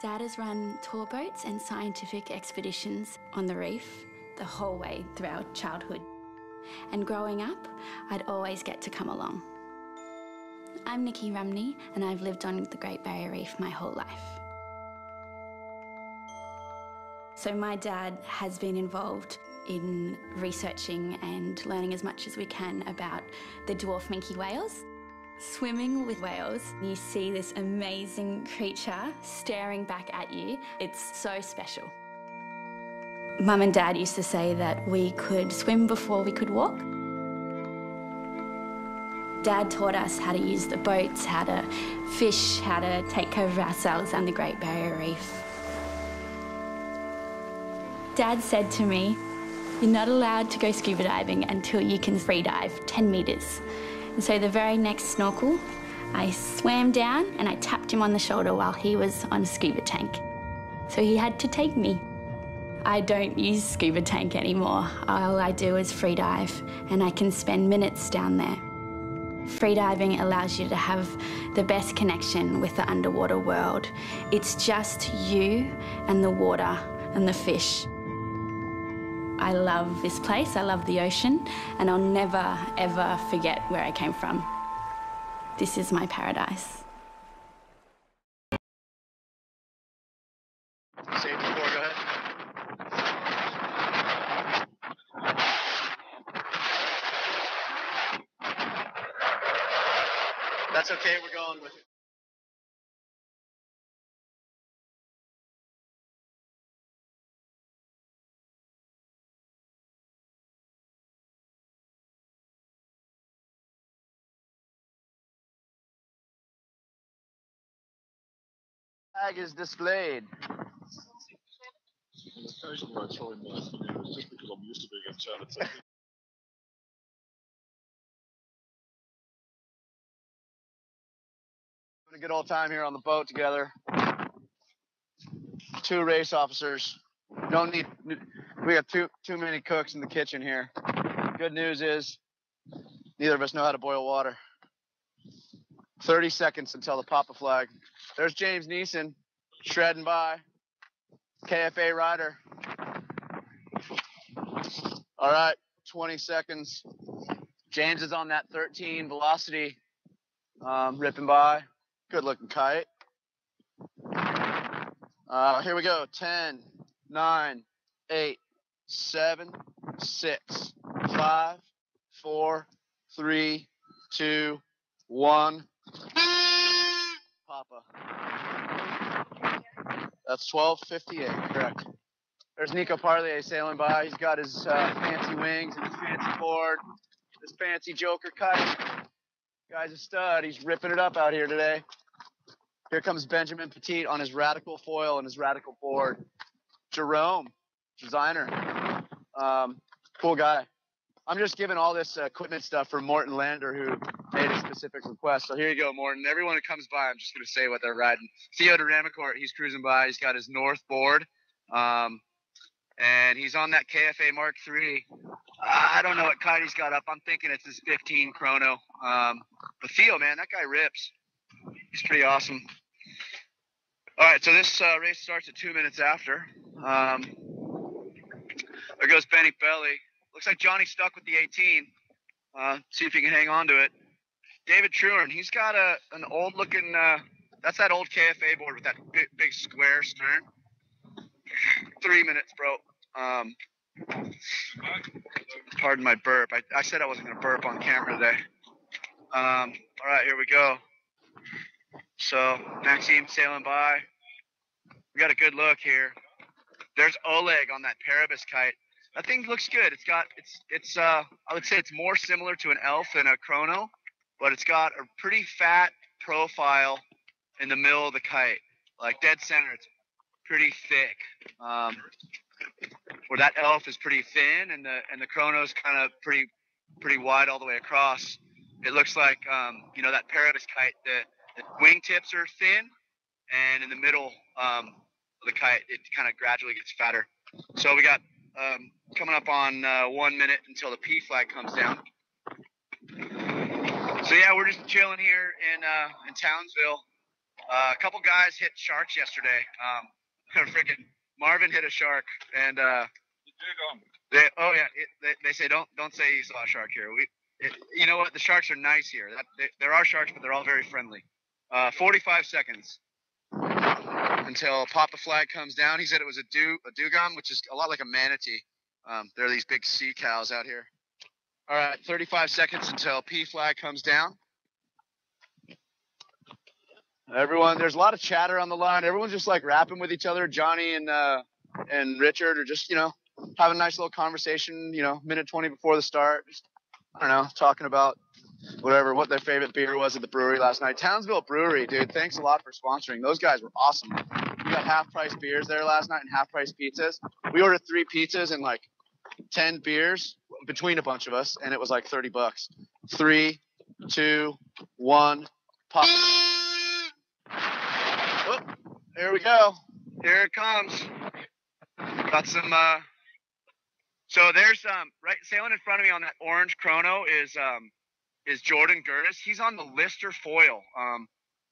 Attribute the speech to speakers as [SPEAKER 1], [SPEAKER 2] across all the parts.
[SPEAKER 1] Dad has run tour boats and scientific expeditions on the reef the whole way through our childhood. And growing up, I'd always get to come along. I'm Nikki Rumney, and I've lived on the Great Barrier Reef my whole life. So my dad has been involved in researching and learning as much as we can about the dwarf minke whales. Swimming with whales, you see this amazing creature staring back at you. It's so special. Mum and Dad used to say that we could swim before we could walk. Dad taught us how to use the boats, how to fish, how to take care of ourselves and the Great Barrier Reef. Dad said to me, "You're not allowed to go scuba diving until you can free dive 10 metres. And so the very next snorkel, I swam down and I tapped him on the shoulder while he was on a scuba tank. So he had to take me. I don't use scuba tank anymore. All I do is free dive, and I can spend minutes down there. Freediving allows you to have the best connection with the underwater world. It's just you and the water and the fish. I love this place, I love the ocean, and I'll never, ever forget where I came from. This is my paradise.
[SPEAKER 2] Safety 4, go ahead. That's okay, we're going with it. Flag is displayed.
[SPEAKER 3] Occasionally I throw in my fingers just because I'm used to being in charity.
[SPEAKER 2] Having a good old time here on the boat together. 2 race officers. Don't need. We got too many cooks in the kitchen here. Good news is, neither of us know how to boil water. 30 seconds until the pop a flag. There's James Neeson shredding by. KFA rider. All right, 20 seconds. James is on that 13 velocity, ripping by. Good looking kite. Here we go. 10, 9, 8, 7, 6, 5, 4, 3, 2, 1. Papa. That's 12:58, correct. There's Nico Parlier sailing by. He's got his fancy wings and his fancy board, this fancy Joker kite. Guy's a stud. He's ripping it up out here today. Here comes Benjamin Petit on his Radical foil and his Radical board. Jerome, designer, cool guy. I'm just giving all this equipment stuff for Morton Lander, who made a specific request. So here you go, Morton. Everyone who comes by, I'm just going to say what they're riding. Theo de Ramacourt, he's cruising by. He's got his North board, and he's on that KFA Mark III. I don't know what kite he's got up. I'm thinking it's his 15 chrono. But Theo, man, that guy rips. He's pretty awesome. All right, so this race starts at 2 minutes after. There goes Benny Belly. Looks like Johnny stuck with the 18. See if he can hang on to it. David Truern, he's got an old looking, that's that old KFA board with that big square stern. 3 minutes, bro. Pardon my burp. I said I wasn't going to burp on camera today. All right, here we go. So Maxime sailing by. We got a good look here. There's Oleg on that Paribus kite. That thing looks good. It's I would say it's more similar to an Elf than a Chrono, but it's got a pretty fat profile in the middle of the kite, like dead center. It's pretty thick. Where that Elf is pretty thin, and the Chrono's kind of pretty wide all the way across. It looks like that Paribus kite. The wingtips are thin, and in the middle of the kite, it kind of gradually gets fatter. So we got coming up on 1 minute until the P flag comes down. So yeah, we're just chilling here in Townsville. A couple guys hit sharks yesterday. Freaking Marvin hit a shark, and they say don't say you saw a shark here. You know what? The sharks are nice here. There are sharks, but they're all very friendly. 45 seconds until Papa Flag comes down. He said it was a dugong, which is a lot like a manatee. There are these big sea cows out here. All right, 35 seconds until P Flag comes down. Everyone, there's a lot of chatter on the line. Everyone's just like rapping with each other. Johnny and Richard are just, having a nice little conversation, minute 20 before the start. Just, I don't know, talking about what their favorite beer was at the brewery last night. Townsville Brewery, dude, thanks a lot for sponsoring. Those guys were awesome. We got half-price beers there last night and half-price pizzas. We ordered 3 pizzas and like 10 beers between a bunch of us, and it was like $30. 3, 2, 1, pop. Oh, here we go. Here it comes. Got some. So there's right sailing in front of me on that orange chrono is Jordan Gertis. He's on the Lister foil,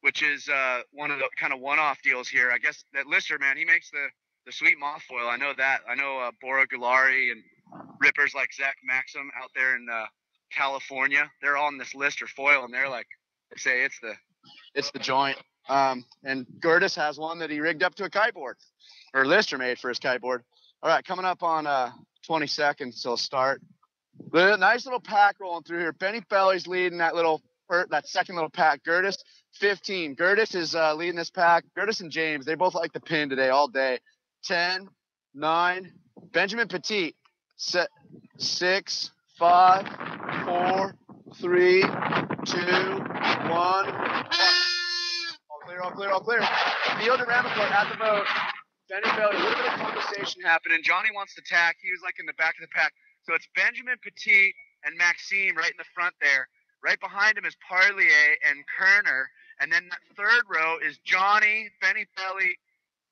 [SPEAKER 2] which is one of the kind of one-off deals here. I guess that Lister, man, he makes the sweet moth foil. I know that. I know Bora Gulari and rippers like Zach Maxim out there in California. They're all on this Lister foil, and they're like, they say it's the joint. And Gertis has one that he rigged up to a kiteboard, or Lister made for his kiteboard. All right, coming up on 20 seconds till start. Nice little pack rolling through here. Benny Belly's leading that second little pack. Gertis, 15. Gertis is leading this pack. Gertis and James, they both like the pin today all day. 10, 9. Benjamin Petit, 6, 5, 4, 3, 2, 1. All clear. Theo DeRamacourt at the boat. Benny Belly, a little bit of conversation happening. Johnny wants to tack. He was like in the back of the pack. So it's Benjamin Petit and Maxime right in the front there. Right behind him is Parlier and Kerner. And then that third row is Johnny, Benny Belly,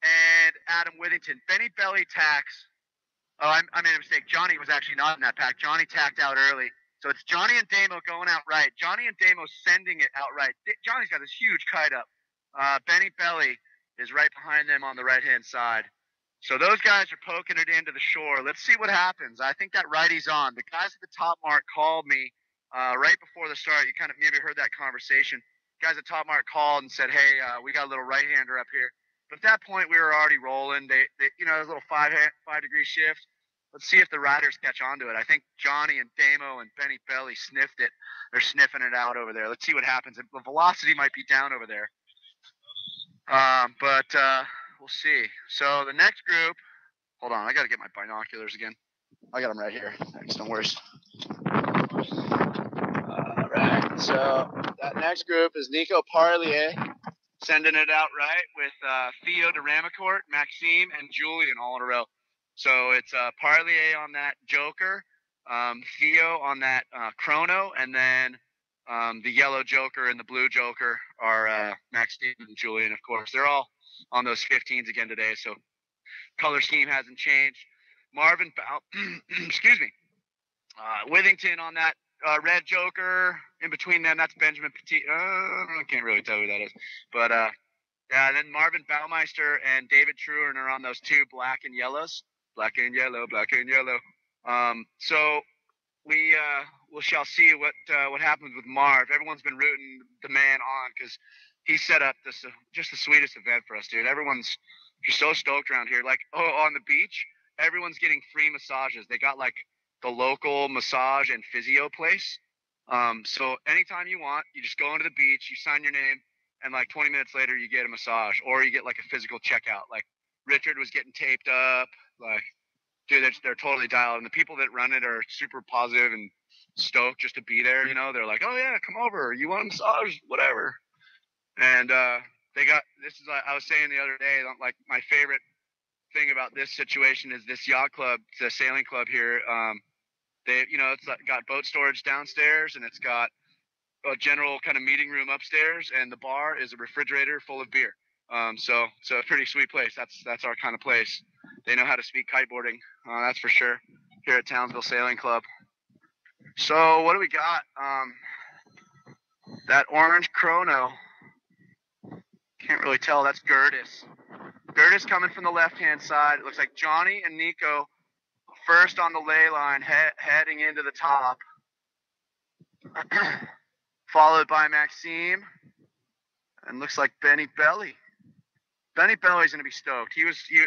[SPEAKER 2] and Adam Withington. Benny Belly tacks. Oh, I made a mistake. Johnny was actually not in that pack. Johnny tacked out early. So it's Johnny and Damo going out right. Johnny and Damo sending it out right. Johnny's got this huge kite up. Benny Belly is right behind them on the right-hand side. So those guys are poking it into the shore. Let's see what happens. I think that righty's on. The guys at the top mark called me right before the start. You kind of maybe heard that conversation. Guys at top mark called and said, hey, we got a little right-hander up here. But at that point, we were already rolling. There's a little 5-degree shift. Let's see if the riders catch on to it. I think Johnny and Damo and Benny Belly sniffed it. They're sniffing it out over there. Let's see what happens. The velocity might be down over there. But we'll see. So the next group, hold on, I got to get my binoculars again. I got them right here. Thanks, no worries. All right, so that next group is Nico Parlier sending it out right with Theo DeRamacourt, Maxime, and Julian all in a row. So it's Parlier on that Joker, Theo on that Chrono, and then the yellow Joker and the blue Joker are Maxime and Julian, of course. They're all on those 15s again today, so color scheme hasn't changed. Marvin, excuse me, Withington on that red Joker. In between them, that's Benjamin Petit. I can't really tell who that is. But then Marvin Baumeister and David Truern are on those 2 black and yellows. Black and yellow. So we shall see what happens with Marv. Everyone's been rooting the man on because he set up just the sweetest event for us, dude. Everyone's just so stoked around here. Like, on the beach, everyone's getting free massages. They got like the local massage and physio place. So anytime you want, you just go into the beach, you sign your name, and like 20 minutes later, you get a massage, or you get like a physical checkout. Like Richard was getting taped up. Like, dude, they're totally dialed. And the people that run it are super positive and stoked just to be there. They're like, oh yeah, come over. You want a massage? Whatever. And they got this is I was saying the other day, like my favorite thing about this situation is this yacht club, the sailing club here. It's got boat storage downstairs, and it's got a general kind of meeting room upstairs, and the bar is a refrigerator full of beer. So a pretty sweet place. That's our kind of place. They know how to speak kiteboarding, that's for sure, here at Townsville Sailing Club. So what do we got? That orange chrono Can't really tell. That's Gertis. Gertis coming from the left-hand side. It looks like Johnny and Nico first on the ley line, heading into the top. Followed by Maxime. And looks like Benny Belly. Benny Belly's going to be stoked.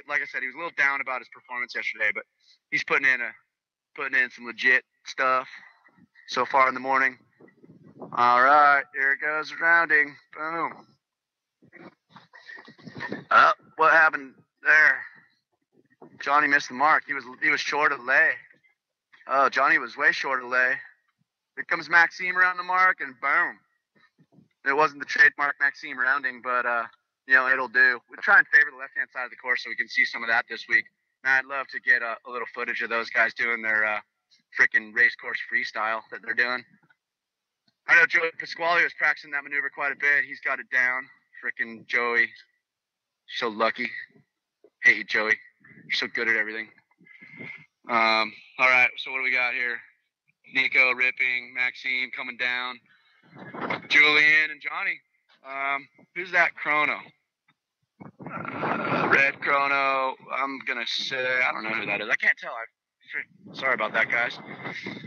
[SPEAKER 2] Like I said, he was a little down about his performance yesterday, but he's putting in some legit stuff so far in the morning. All right, here it goes, rounding. Boom. What happened there? Johnny missed the mark. He was short of lay. Oh, Johnny was way short of lay. Here comes Maxime around the mark, and boom. It wasn't the trademark Maxime rounding, but it'll do. We'll try and favor the left-hand side of the course so we can see some of that this week. Man, I'd love to get a little footage of those guys doing their freaking race course freestyle that they're doing. I know Joey Pasquale was practicing that maneuver quite a bit. He's got it down. Freaking Joey. So lucky. Hate you, Joey. You're so good at everything. All right, so what do we got here? Nico ripping, Maxime coming down, Julian and Johnny. Who's that chrono? Red chrono. I'm going to say, I don't know who that is. I can't tell. Sorry about that, guys.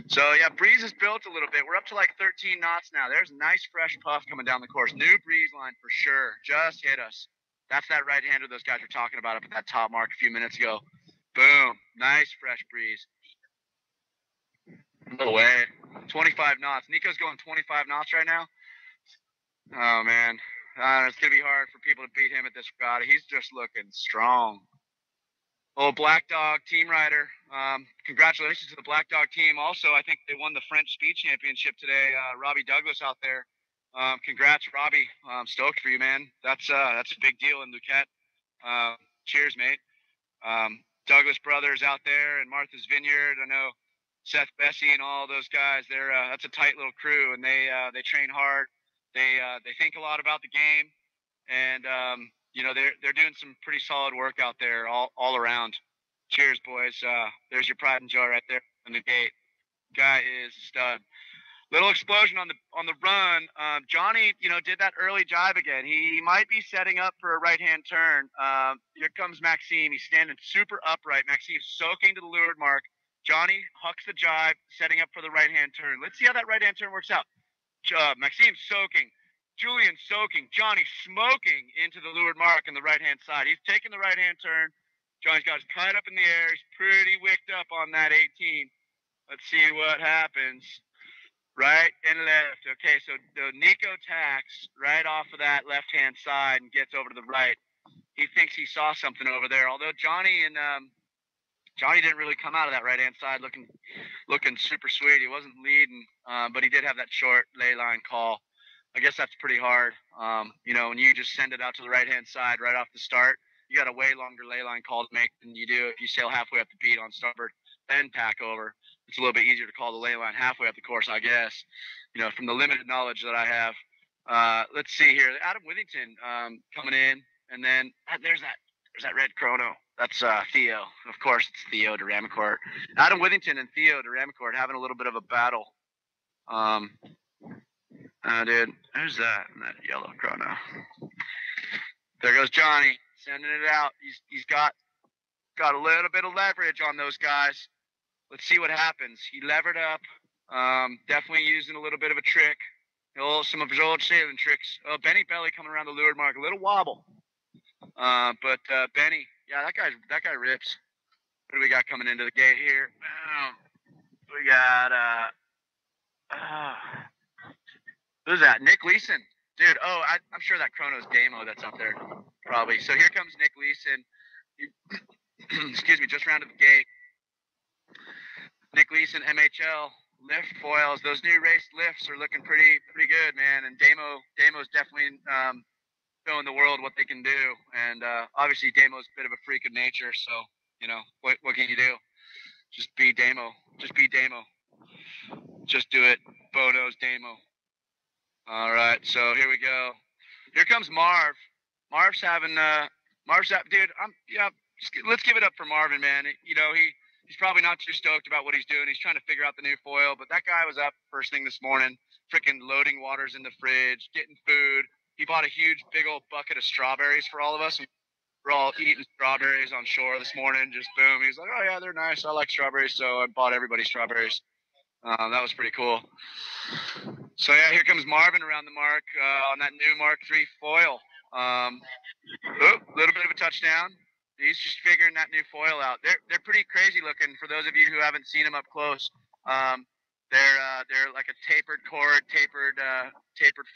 [SPEAKER 2] So, yeah, breeze is built a little bit. We're up to like 13 knots now. There's a nice fresh puff coming down the course. New breeze line for sure. Just hit us. That's that right-hander those guys were talking about up at that top mark a few minutes ago. Boom. Nice fresh breeze. No way. 25 knots. Nico's going 25 knots right now. Oh, man. It's going to be hard for people to beat him at this regatta. He's just looking strong. Oh, Black Dog team rider. Congratulations to the Black Dog team. Also, I think they won the French Speed Championship today. Robbie Douglas out there. Congrats, Robbie. I'm stoked for you, man. That's a big deal in Luquette. Cheers, mate. Douglas Brothers out there in Martha's Vineyard. I know Seth Bessie and all those guys. That's a tight little crew, and they train hard. They think a lot about the game, and they're doing some pretty solid work out there all around. Cheers, boys. There's your pride and joy right there on the gate. Guy is a stud. Little explosion on the run. Johnny, did that early jibe again. He might be setting up for a right-hand turn. Here comes Maxime. He's standing super upright. Maxime's soaking to the leeward mark. Johnny hucks the jibe, setting up for the right-hand turn. Let's see how that right-hand turn works out. Maxime soaking. Julian soaking. Johnny smoking into the leeward mark on the right-hand side. He's taking the right-hand turn. Johnny's got his kite up in the air. He's pretty wicked up on that 18. Let's see what happens. Right and left. Okay, so Nico tacks right off of that left-hand side and gets over to the right. He thinks he saw something over there, although Johnny didn't really come out of that right-hand side looking super sweet. He wasn't leading, but he did have that short ley line call. I guess that's pretty hard. When you just send it out to the right-hand side right off the start, you got a way longer ley line call to make than you do if you sail halfway up the beat on starboard, then tack over. It's a little bit easier to call the ley line halfway up the course, I guess, from the limited knowledge that I have. Let's see here. Adam Withington coming in, and then there's that red chrono. That's Theo. Of course, it's Theo de Ramicourt. Adam Withington and Theo de Ramicourt having a little bit of a battle. Dude, who's that in that yellow chrono? There goes Johnny, sending it out. He's got a little bit of leverage on those guys. Let's see what happens. He levered up, definitely using a little bit of a trick. Some of his old sailing tricks. Oh, Benny Belly coming around the leeward mark, a little wobble. But Benny, yeah, that guy rips. What do we got coming into the gate here? We got who's that? Nick Leeson. Dude, I'm sure that chrono's Damo that's up there, probably. So here comes Nick Leeson. Excuse me, just rounded the gate. Nick Leeson, MHL, lift foils. Those new race lifts are looking pretty good, man. And Damo's definitely showing the world what they can do. And obviously Damo's a bit of a freak of nature, so what can you do? Just be Damo. Just be Damo. Just do it. Bono's Damo. All right, so here we go. Here comes Marv. Marv's having dude. Let's give it up for Marvin, man. He's probably not too stoked about what he's doing. He's trying to figure out the new foil, but that guy was up first thing this morning, freaking loading waters in the fridge, getting food, he bought a huge, big old bucket of strawberries for all of us. We're all eating strawberries on shore this morning. Just boom. He's like, oh yeah, they're nice. I like strawberries, so I bought everybody strawberries. That was pretty cool. So yeah, here comes Marvin around the mark on that new Mark III foil. Little bit of a touchdown. He's just figuring that new foil out. They're pretty crazy looking for those of you who haven't seen them up close. They're like a tapered cord, tapered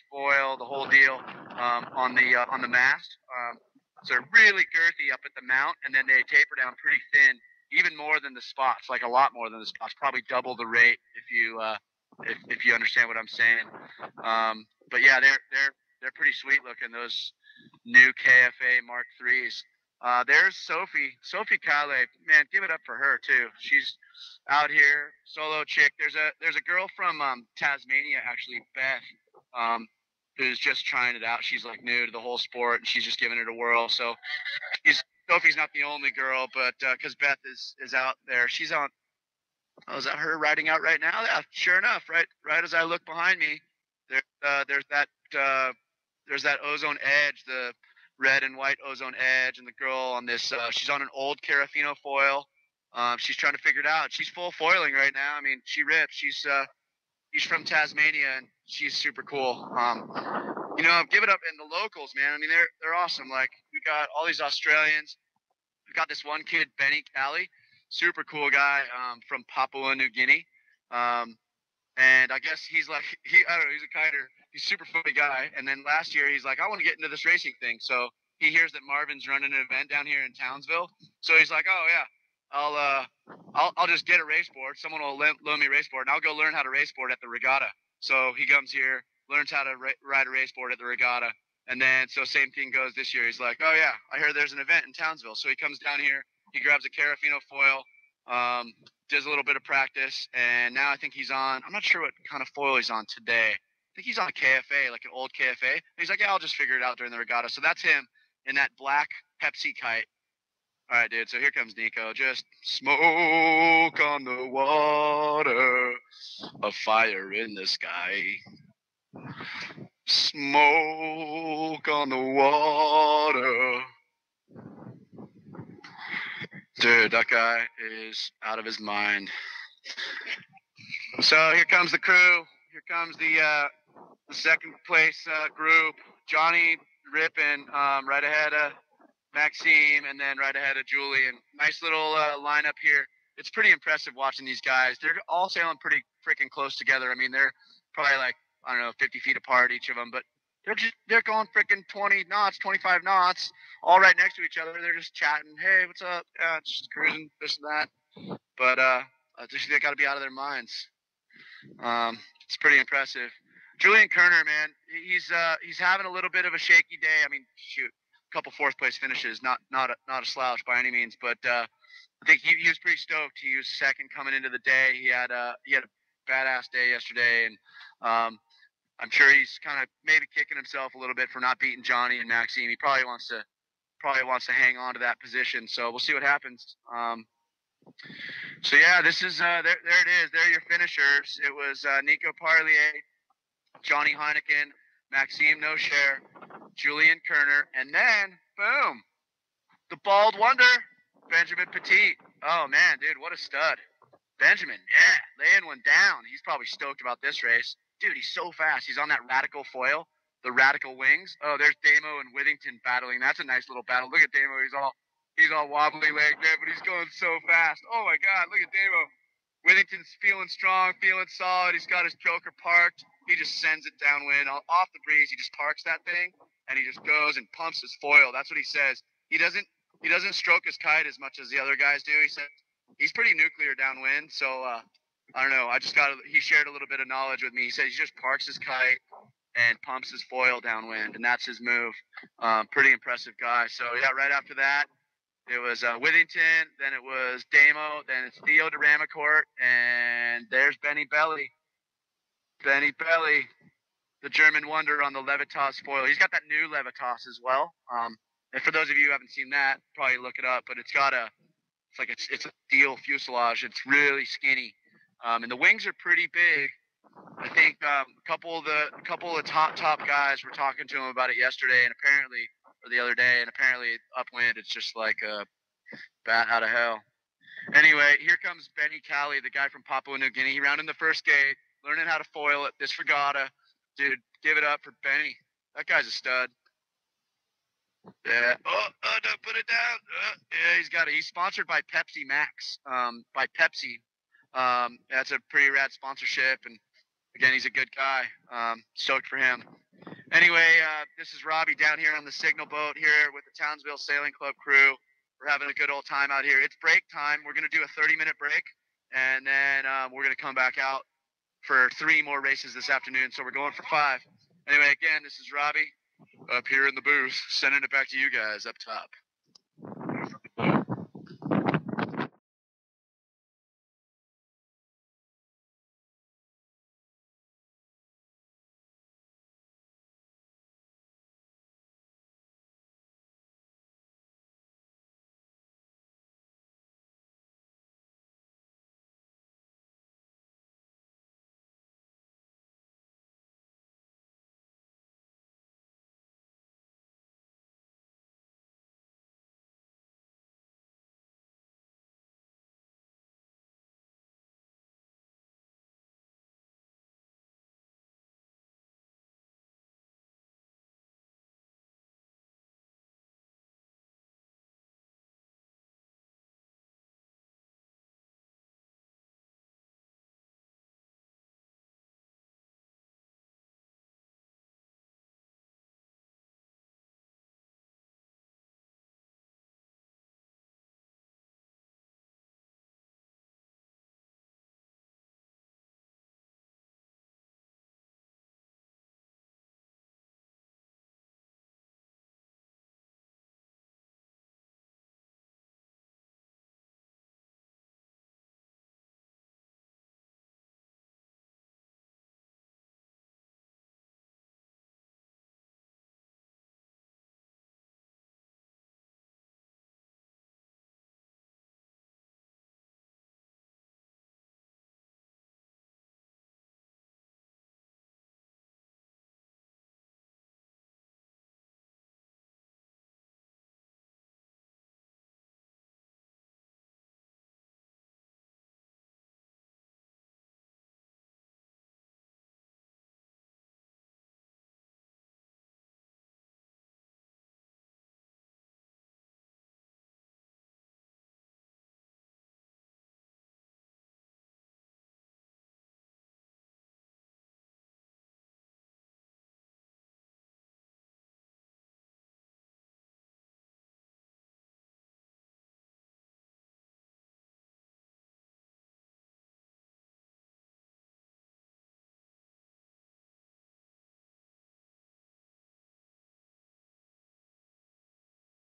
[SPEAKER 2] foil, the whole deal on the mast. So they're really girthy up at the mount, and then they taper down pretty thin, even more than the spots, like a lot more than the spots, probably double the rate if you understand what I'm saying. But yeah, they're pretty sweet looking, those new KFA Mark IIIs. There's Sophie Calais. Man, give it up for her too. She's out here, solo chick. There's a girl from Tasmania, actually, Beth, who's just trying it out. She's like new to the whole sport, and she's just giving it a whirl. So Sophie's not the only girl, but because Beth is out there, she's on. Oh, is that her riding out right now? Yeah, sure enough, right as I look behind me, there's that ozone edge, the red and white ozone edge, and the girl on this, she's on an old Carafino foil. She's trying to figure it out. She's full foiling right now. I mean, she rips. She's from Tasmania, and she's super cool. Give it up. And the locals, man, I mean, they're awesome. Like, we got all these Australians. We got this one kid, Benny Cali, super cool guy from Papua New Guinea. And I guess he's like, I don't know, he's a kiter. He's a super funny guy. And then last year, he's like, I want to get into this racing thing. So he hears that Marvin's running an event down here in Townsville. So he's like, oh, yeah, I'll just get a race board. Someone will loan me a race board, and I'll go learn how to race board at the regatta. So he comes here, learns how to ride a race board at the regatta. And then, so same thing goes this year. He's like, oh, yeah, I heard there's an event in Townsville. So he comes down here, he grabs a Carafino foil, does a little bit of practice, and now I think he's on, I'm not sure what kind of foil he's on today. I think he's on a KFA, like an old KFA. And he's like, yeah, I'll just figure it out during the regatta. So that's him in that black Pepsi kite. All right, dude, so here comes Nico. Just smoke on the water, a fire in the sky. Smoke on the water. Dude, that guy is out of his mind. So here comes the crew. Here comes the second place group. Johnny ripping right ahead of Maxime, and then right ahead of Julian. Nice little lineup here. It's pretty impressive watching these guys. They're all sailing pretty freaking close together. I mean, they're probably like, I don't know, 50 feet apart, each of them, but they're going freaking 20 knots, 25 knots, all right next to each other. They're just chatting. Hey, what's up? Yeah, just cruising, this and that. But they got to be out of their minds. It's pretty impressive. Julian Kerner, man, he's having a little bit of a shaky day. I mean, shoot, a couple fourth place finishes, not a slouch by any means, but I think he was pretty stoked. He was second coming into the day. He had a badass day yesterday, and I'm sure he's kind of maybe kicking himself a little bit for not beating Johnny and Maxime. He probably wants to hang on to that position. So we'll see what happens. So yeah, this is there it is. There are your finishers. It was Nico Parlier, Johnny Heineken, Maxime Nocher, Julian Kerner, and then boom, the bald wonder, Benjamin Petit. Oh man, dude, what a stud. Benjamin, yeah, laying one down. He's probably stoked about this race. Dude, he's so fast. He's on that Radical foil, the Radical wings. Oh, there's Damo and Withington battling. That's a nice little battle. Look at Damo. He's all wobbly leg there, but he's going so fast. Oh my God, look at Damo. Withington's feeling strong, feeling solid. He's got his joker parked. He just sends it downwind off the breeze. He just parks that thing, and he just goes and pumps his foil. That's what he says. He doesn't stroke his kite as much as the other guys do. He said he's pretty nuclear downwind, so I don't know. He shared a little bit of knowledge with me. He said he just parks his kite and pumps his foil downwind, and that's his move. Pretty impressive guy. So yeah, right after that, it was Withington, then it was Damo, then it's Theo de Ramacourt, and there's Benny Belly. Benny Belly, the German wonder on the Levitas foil. He's got that new Levitas as well. And for those of you who haven't seen that, probably look it up, but it's a steel fuselage. It's really skinny. And the wings are pretty big. I think couple of the top guys were talking to him about it yesterday, and apparently, or the other day, and apparently upwind it's just like a bat out of hell. Anyway, here comes Benny Cali, the guy from Papua New Guinea. He rounded the first gate, learning how to foil at this regatta. Dude, give it up for Benny. That guy's a stud. Yeah. Oh, no, put it down. Yeah, he's sponsored by Pepsi Max. By Pepsi. That's a pretty rad sponsorship, and again, he's a good guy. Stoked for him. Anyway, this is Robbie down here on the signal boat here with the Townsville Sailing Club crew. We're having a good old time out here. It's break time. We're going to do a 30-minute break, and then we're going to come back out for 3 more races this afternoon. So we're going for 5. Anyway, again, this is Robbie up here in the booth, sending it back to you guys up top.